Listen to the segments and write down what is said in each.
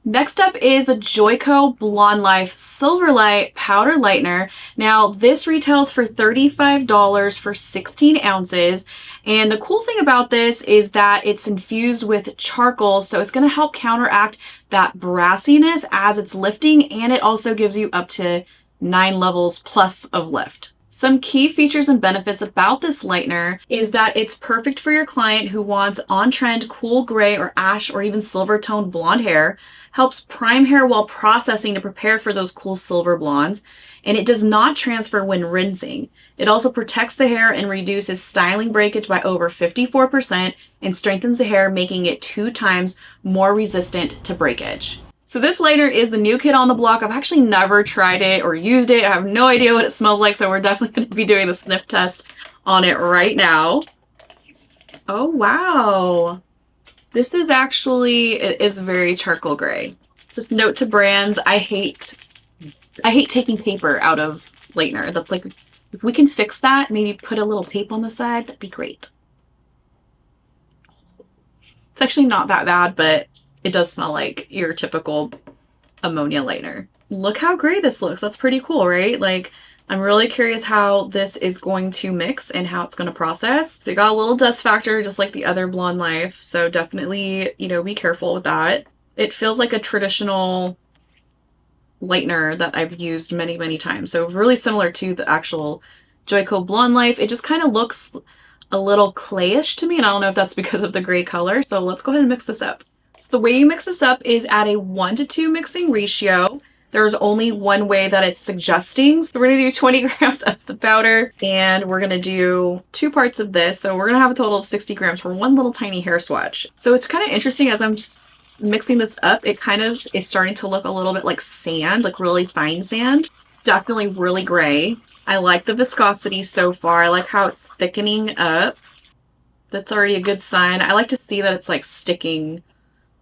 Next up is the Joico Blonde Life Silverlight Powder Lightener. Now, this retails for $35 for 16 ounces. And the cool thing about this is that it's infused with charcoal, so it's going to help counteract that brassiness as it's lifting, and it also gives you up to 9 levels plus of lift. Some key features and benefits about this lightener is that it's perfect for your client who wants on-trend cool gray or ash or even silver toned blonde hair, helps prime hair while processing to prepare for those cool silver blondes, and it does not transfer when rinsing. It also protects the hair and reduces styling breakage by over 54% and strengthens the hair, making it 2 times more resistant to breakage. So this lightener is the new kid on the block. I've actually never tried it or used it. I have no idea what it smells like, so we're definitely going to be doing the sniff test on it right now. Oh, wow. This is actually, it is very charcoal gray. Just note to brands, I hate taking paper out of lightener. That's like, if we can fix that, maybe put a little tape on the side, that'd be great. It's actually not that bad, but it does smell like your typical ammonia lightener. Look how gray this looks. That's pretty cool, right? Like, I'm really curious how this is going to mix and how it's going to process. They got a little dust factor just like the other Blonde Life, so definitely, you know, be careful with that. It feels like a traditional lightener that I've used many, many times. So really similar to the actual Joico Blonde Life. It just kind of looks a little clayish to me, and I don't know if that's because of the gray color. So let's go ahead and mix this up. So the way you mix this up is at a 1:2 mixing ratio. There's only one way that it's suggesting. So we're gonna do 20 grams of the powder, and we're gonna do 2 parts of this. So we're gonna have a total of 60 grams for one little tiny hair swatch. So it's kind of interesting as I'm mixing this up, it kind of is starting to look a little bit like sand, like really fine sand. It's definitely really gray. I like the viscosity so far. I like how it's thickening up. That's already a good sign. I like to see that it's like sticking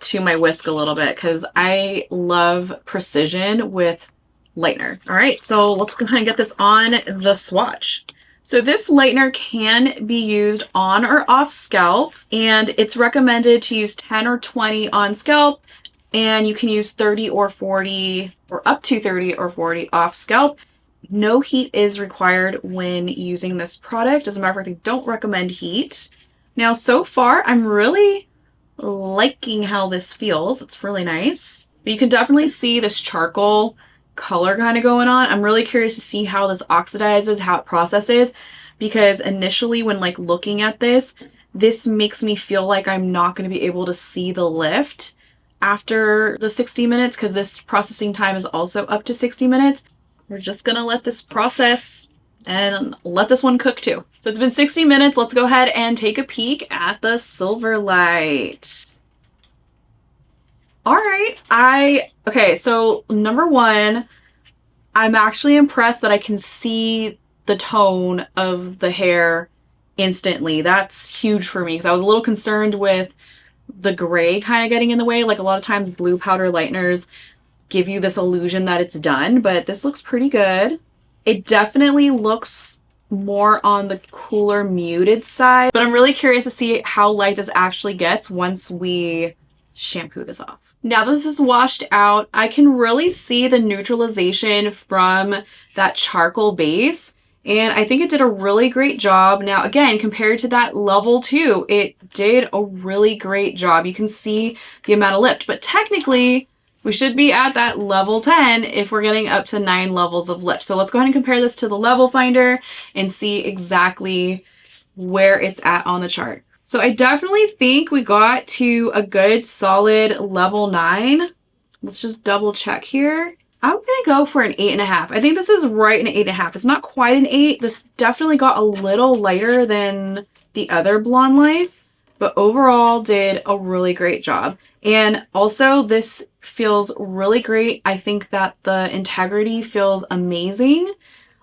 to my whisk a little bit because I love precision with lightener. All right, so let's go ahead and get this on the swatch. So this lightener can be used on or off scalp, and it's recommended to use 10 or 20 on scalp, and you can use 30 or 40 or up to 30 or 40 off scalp. No heat is required when using this product. As a matter of fact, they don't recommend heat. Now, so far, I'm really liking how this feels. It's really nice. But you can definitely see this charcoal color kind of going on. I'm really curious to see how this oxidizes, how it processes, because initially when like looking at this makes me feel like I'm not going to be able to see the lift after the 60 minutes because this processing time is also up to 60 minutes. We're just going to let this process and let this one cook too. So it's been 60 minutes. Let's go ahead and take a peek at the Silverlight. All right. Okay, so number one, I'm actually impressed that I can see the tone of the hair instantly. That's huge for me because I was a little concerned with the gray kind of getting in the way. Like a lot of times blue powder lighteners give you this illusion that it's done, but this looks pretty good. It definitely looks more on the cooler, muted side, but I'm really curious to see how light this actually gets once we shampoo this off. Now that this is washed out, I can really see the neutralization from that charcoal base, and I think it did a really great job. Now again, compared to that level 2, it did a really great job. You can see the amount of lift, but technically we should be at that level 10 if we're getting up to 9 levels of lift. So let's go ahead and compare this to the level finder and see exactly where it's at on the chart. So I definitely think we got to a good solid level 9. Let's just double check here. I'm gonna go for an 8.5. I think this is right in an 8.5. It's not quite an 8. This definitely got a little lighter than the other Blonde Life, but overall did a really great job. And also this feels really great. I think that the integrity feels amazing.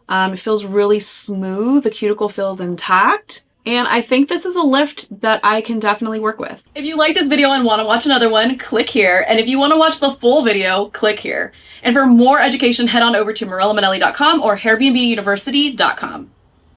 It feels really smooth. The cuticle feels intact. And I think this is a lift that I can definitely work with. If you like this video and want to watch another one, click here. And if you want to watch the full video, click here. And for more education, head on over to MarillaMinelli.com or HairbnBuniversity.com.